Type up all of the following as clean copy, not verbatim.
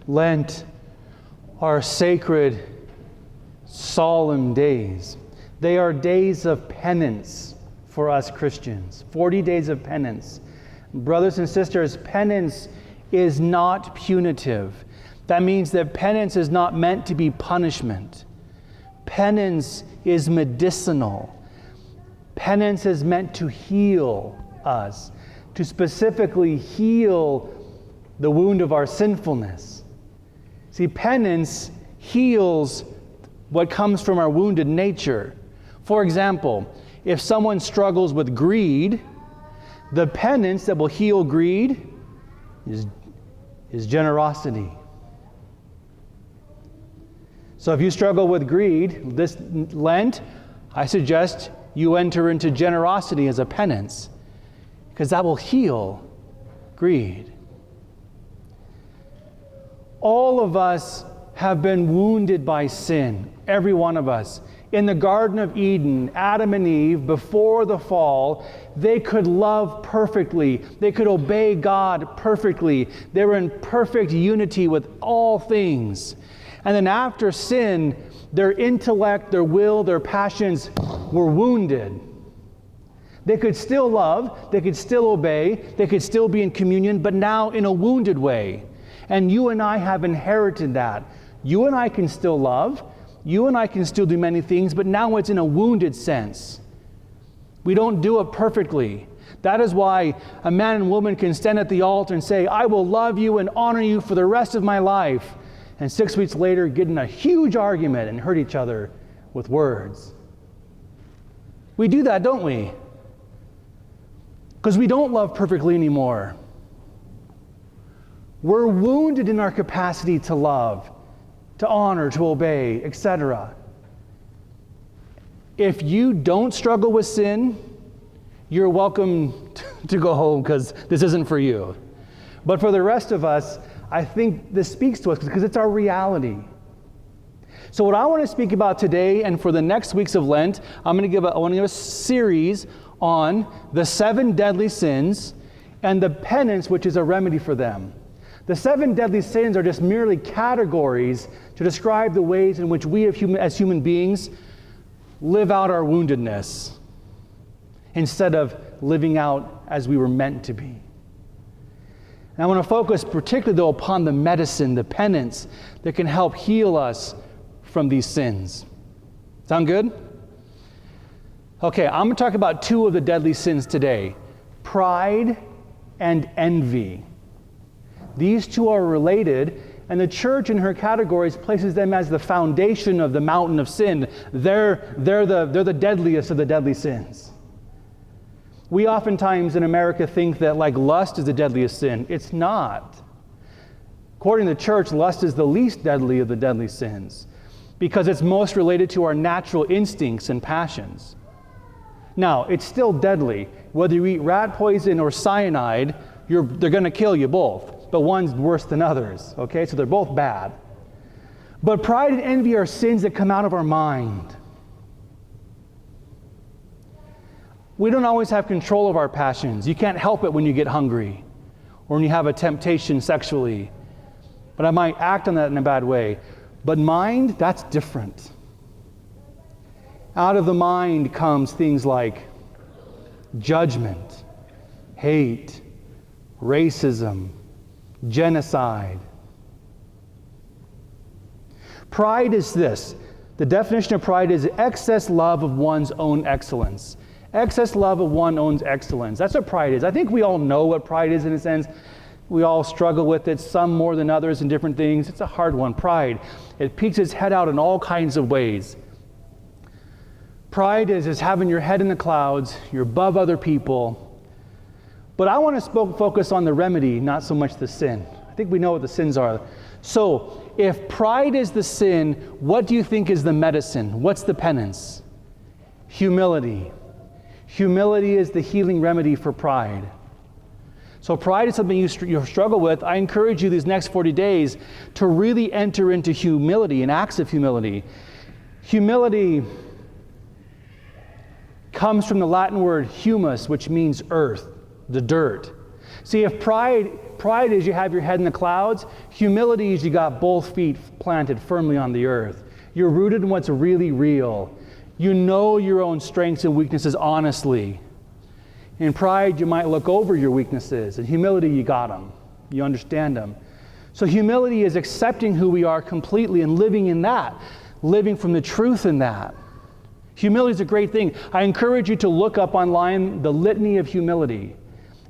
Lent are sacred, solemn days. They are days of penance for us Christians. 40 days of penance. Brothers and sisters, penance is not punitive. That means that penance is not meant to be punishment. Penance is medicinal. Penance is meant to heal us, to specifically heal the wound of our sinfulness. See, penance heals what comes from our wounded nature. For example, if someone struggles with greed, the penance that will heal greed is generosity. So if you struggle with greed, this Lent, I suggest you enter into generosity as a penance, because that will heal greed. All of us have been wounded by sin, every one of us. In the Garden of Eden, Adam and Eve, before the fall, they could love perfectly. They could obey God perfectly. They were in perfect unity with all things. And then after sin, their intellect, their will, their passions were wounded. They could still love, they could still obey, they could still be in communion, but now in a wounded way. And you and I have inherited that. You and I can still love, you and I can still do many things, but now it's in a wounded sense. We don't do it perfectly. That is why a man and woman can stand at the altar and say, I will love you and honor you for the rest of my life. And 6 weeks later, get in a huge argument and hurt each other with words. We do that, don't we? Because we don't love perfectly anymore. We're wounded in our capacity to love, to honor, to obey, etc. If you don't struggle with sin, you're welcome to go home because this isn't for you. But for the rest of us, I think this speaks to us because it's our reality. So what I want to speak about today and for the next weeks of Lent, I want to give a series on the 7 deadly sins and the penance, which is a remedy for them. The 7 deadly sins are just merely categories to describe the ways in which we as human beings live out our woundedness instead of living out as we were meant to be. And I want to focus particularly, though, upon the medicine, the penance that can help heal us from these sins. Sound good? Okay, I'm going to talk about 2 of the deadly sins today, pride and envy. These 2 are related, and the church in her categories places them as the foundation of the mountain of sin. They're the deadliest of the deadly sins. We oftentimes in America think that like lust is the deadliest sin. It's not. According to the church, lust is the least deadly of the deadly sins because it's most related to our natural instincts and passions. Now, it's still deadly. Whether you eat rat poison or cyanide, they're going to kill you both, but one's worse than others, okay? So they're both bad. But pride and envy are sins that come out of our mind. We don't always have control of our passions. You can't help it when you get hungry or when you have a temptation sexually. But I might act on that in a bad way. But mind, that's different. Out of the mind comes things like judgment, hate, racism, genocide. Pride is this. The definition of pride is excess love of one's own excellence. Excess love of one's own excellence. That's what pride is. I think we all know what pride is in a sense. We all struggle with it, some more than others in different things. It's a hard one. Pride. It peeks its head out in all kinds of ways. Pride is having your head in the clouds. You're above other people. But I want to focus on the remedy, not so much the sin. I think we know what the sins are. So, if pride is the sin, what do you think is the medicine? What's the penance? Humility. Humility is the healing remedy for pride. So pride is something you struggle with. I encourage you these next 40 days to really enter into humility and acts of humility. Humility comes from the Latin word humus, which means earth, the dirt. See, if pride is you have your head in the clouds, humility is you got both feet planted firmly on the earth. You're rooted in what's really real. You know your own strengths and weaknesses honestly. In pride, you might look over your weaknesses. In humility, you got them. You understand them. So humility is accepting who we are completely and living in that, living from the truth in that. Humility is a great thing. I encourage you to look up online the litany of humility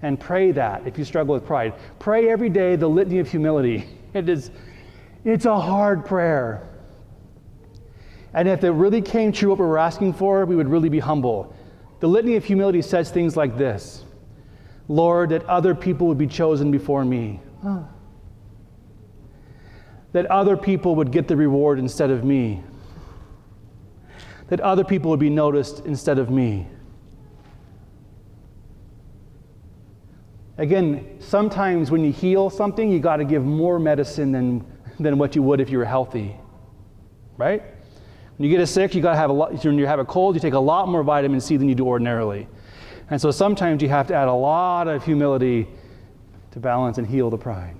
and pray that if you struggle with pride. Pray every day the litany of humility. It's a hard prayer. And if it really came true what we were asking for, we would really be humble. The litany of humility says things like this: Lord, that other people would be chosen before me. That other people would get the reward instead of me. That other people would be noticed instead of me. Again, sometimes when you heal something, you got to give more medicine than what you would if you were healthy. Right? When you get sick, you got to have when you have a cold, you take a lot more vitamin C than you do ordinarily. And so sometimes you have to add a lot of humility to balance and heal the pride.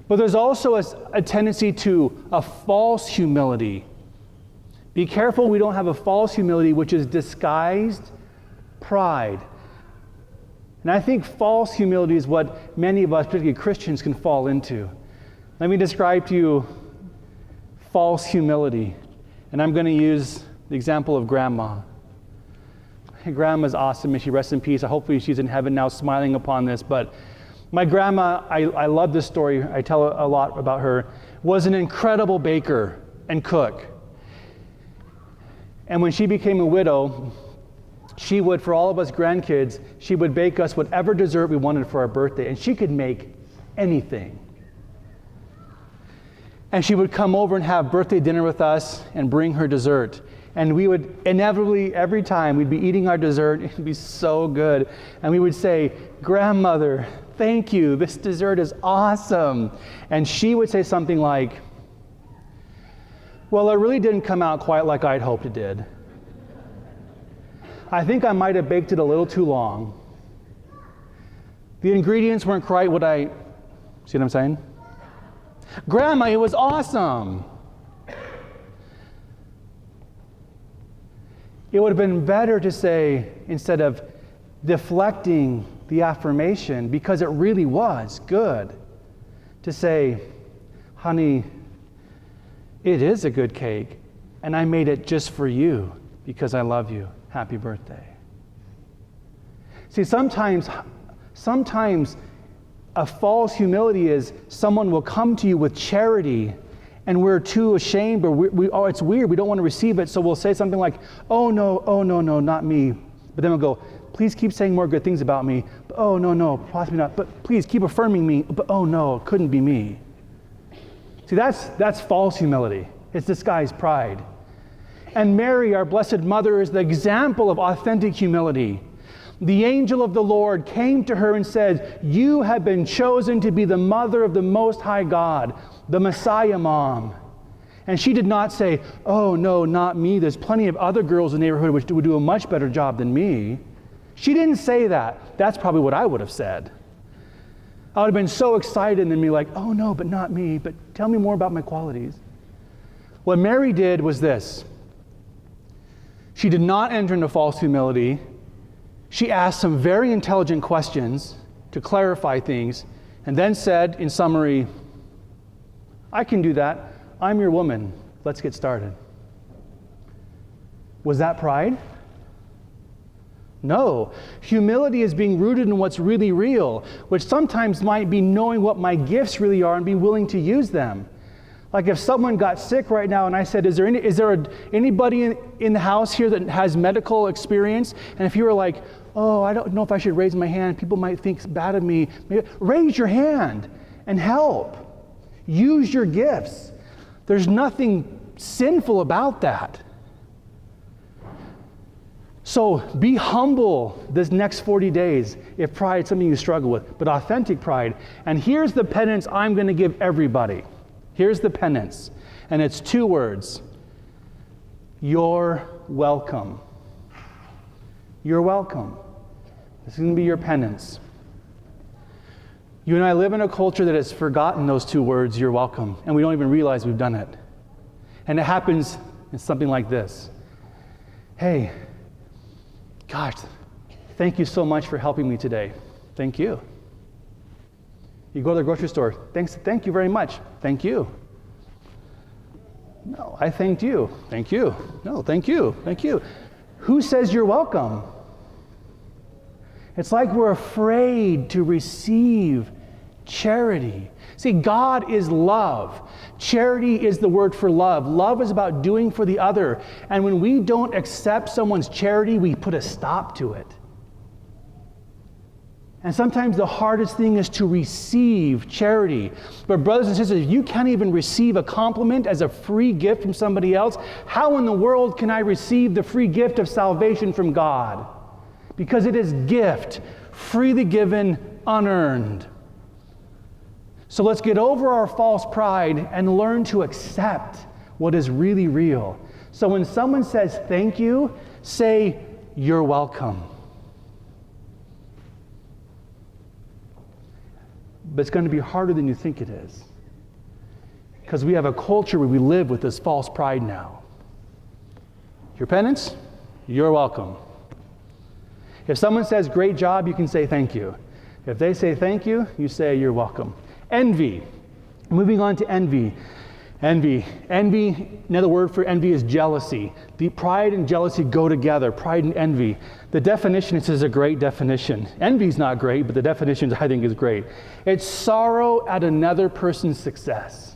But there's also a tendency to a false humility. Be careful we don't have a false humility which is disguised pride. And I think false humility is what many of us, particularly Christians, can fall into. Let me describe to you false humility. And I'm going to use the example of Grandma. Grandma's awesome, and she rests in peace. Hopefully she's in heaven now smiling upon this. But my grandma, I love this story. I tell a lot about her, was an incredible baker and cook. And when she became a widow, she would, for all of us grandkids, she would bake us whatever dessert we wanted for our birthday. And she could make anything. And she would come over and have birthday dinner with us and bring her dessert. And we would inevitably, every time, we'd be eating our dessert. It'd be so good. And we would say, Grandmother, thank you. This dessert is awesome. And she would say something like, well, it really didn't come out quite like I'd hoped it did. I think I might have baked it a little too long. The ingredients weren't quite what see what I'm saying? Grandma, it was awesome. It would have been better to say, instead of deflecting the affirmation, because it really was good, to say, honey, it is a good cake, and I made it just for you because I love you. Happy birthday. See, sometimes a false humility is someone will come to you with charity and we're too ashamed, or it's weird, we don't want to receive it, so we'll say something like, oh no, not me. But then we'll go, please keep saying more good things about me. But, oh no, possibly not. But please keep affirming me. But oh no, it couldn't be me. See, that's false humility. It's disguised pride. And Mary, our Blessed Mother, is the example of authentic humility. The angel of the Lord came to her and said, you have been chosen to be the mother of the Most High God, the Messiah mom. And she did not say, oh no, not me. There's plenty of other girls in the neighborhood which would do a much better job than me. She didn't say that. That's probably what I would have said. I would have been so excited and be like, oh no, but not me. But tell me more about my qualities. What Mary did was this. She did not enter into false humility. She asked some very intelligent questions to clarify things, and then said, in summary, I can do that. I'm your woman. Let's get started. Was that pride? No. Humility is being rooted in what's really real, which sometimes might be knowing what my gifts really are and be willing to use them. Like if someone got sick right now and I said, is there anybody in the house here that has medical experience? And if you were like, oh, I don't know if I should raise my hand, people might think bad of me. Maybe, raise your hand and help. Use your gifts. There's nothing sinful about that. So be humble this next 40 days if pride is something you struggle with, but authentic pride. And here's the penance I'm going to give everybody. Here's the penance, and it's 2 words. You're welcome. You're welcome. This is going to be your penance. You and I live in a culture that has forgotten those two words, you're welcome, and we don't even realize we've done it. And it happens in something like this. Hey, gosh, thank you so much for helping me today. Thank you. You go to the grocery store. Thank you very much. Thank you. No, I thanked you. Thank you. No, thank you. Thank you. Who says you're welcome? It's like we're afraid to receive charity. See, God is love. Charity is the word for love. Love is about doing for the other. And when we don't accept someone's charity, we put a stop to it. And sometimes the hardest thing is to receive charity. But brothers and sisters, if you can't even receive a compliment as a free gift from somebody else, how in the world can I receive the free gift of salvation from God? Because it is gift, freely given, unearned. So let's get over our false pride and learn to accept what is really real. So when someone says thank you, say you're welcome. But it's going to be harder than you think it is. Because we have a culture where we live with this false pride now. Your penance, you're welcome. If someone says great job, you can say thank you. If they say thank you, you say you're welcome. Envy. Moving on to envy. Envy, another word for envy is jealousy. The pride and jealousy go together, pride and envy. The definition is a great definition. Envy is not great, but the definition I think is great. It's sorrow at another person's success.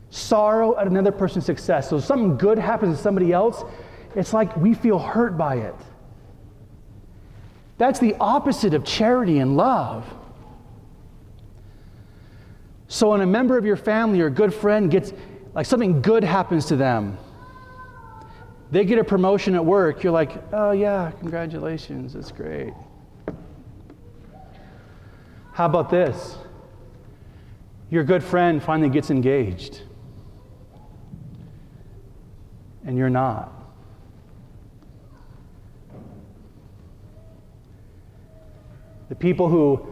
Sorrow at another person's success. So if something good happens to somebody else, it's like we feel hurt by it. That's the opposite of charity and love. So when a member of your family or a good friend gets, like something good happens to them, they get a promotion at work, you're like, oh yeah, congratulations, that's great. How about this? Your good friend finally gets engaged, and you're not. The people who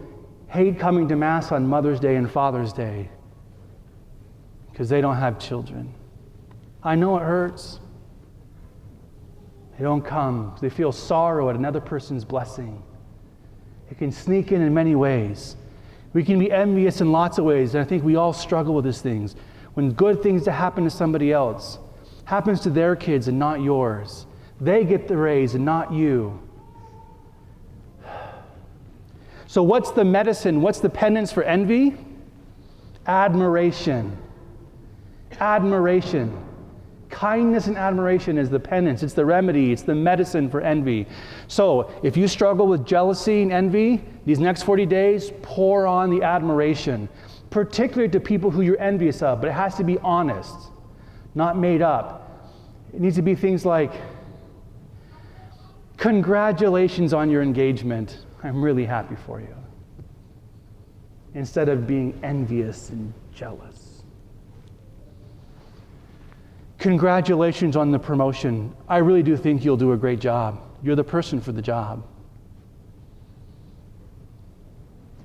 hate coming to Mass on Mother's Day and Father's Day because they don't have children. I know it hurts. They don't come. They feel sorrow at another person's blessing. It can sneak in many ways. We can be envious in lots of ways, and I think we all struggle with these things. When good things that happen to somebody else happens to their kids and not yours, they get the raise and not you. So what's the medicine? What's the penance for envy? Admiration. Admiration. Kindness and admiration is the penance. It's the remedy. It's the medicine for envy. So if you struggle with jealousy and envy, these next 40 days, pour on the admiration, particularly to people who you're envious of, but it has to be honest, not made up. It needs to be things like, congratulations on your engagement. I'm really happy for you. Instead of being envious and jealous. Congratulations on the promotion. I really do think you'll do a great job. You're the person for the job.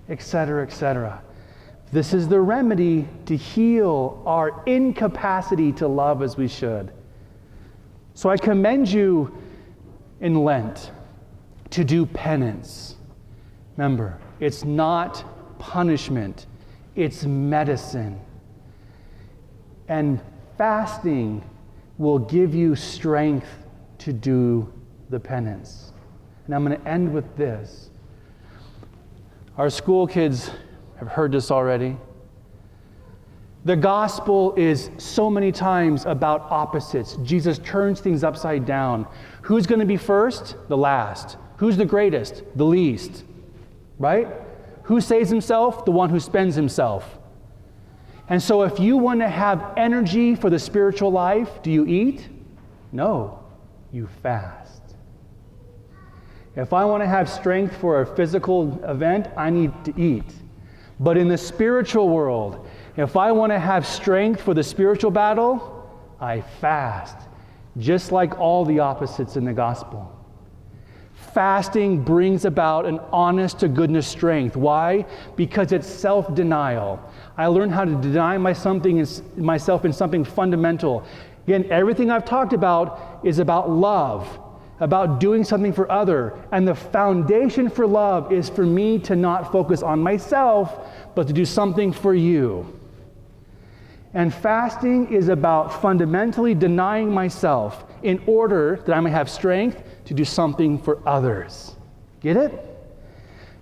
Etc., etc. This is the remedy to heal our incapacity to love as we should. So I commend you in Lent to do penance. Remember, it's not punishment, it's medicine. And fasting will give you strength to do the penance. And I'm going to end with this. Our school kids have heard this already. The gospel is so many times about opposites. Jesus turns things upside down. Who's going to be first? The last. Who's the greatest? The least. Right? Who saves himself? The one who spends himself. And so if you want to have energy for the spiritual life, do you eat? No, you fast. If I want to have strength for a physical event, I need to eat. But in the spiritual world, if I want to have strength for the spiritual battle, I fast. Just like all the opposites in the gospel. Fasting brings about an honest to goodness strength. Why? Because it's self-denial. I learned how to deny myself in something fundamental. Again, everything I've talked about is about love, about doing something for other. And the foundation for love is for me to not focus on myself, but to do something for you. And fasting is about fundamentally denying myself in order that I may have strength to do something for others. Get it?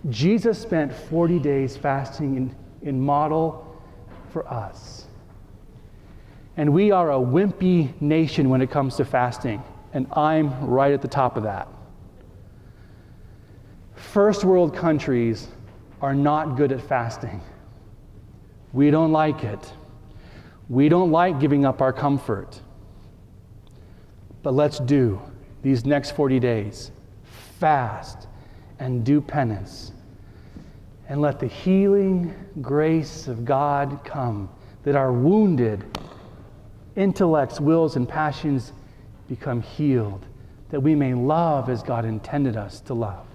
Jesus spent 40 days fasting in model for us. And we are a wimpy nation when it comes to fasting, and I'm right at the top of that. First world countries are not good at fasting. We don't like it. We don't like giving up our comfort. But let's do these next 40 days. Fast and do penance. And let the healing grace of God come, that our wounded intellects, wills, and passions become healed, that we may love as God intended us to love.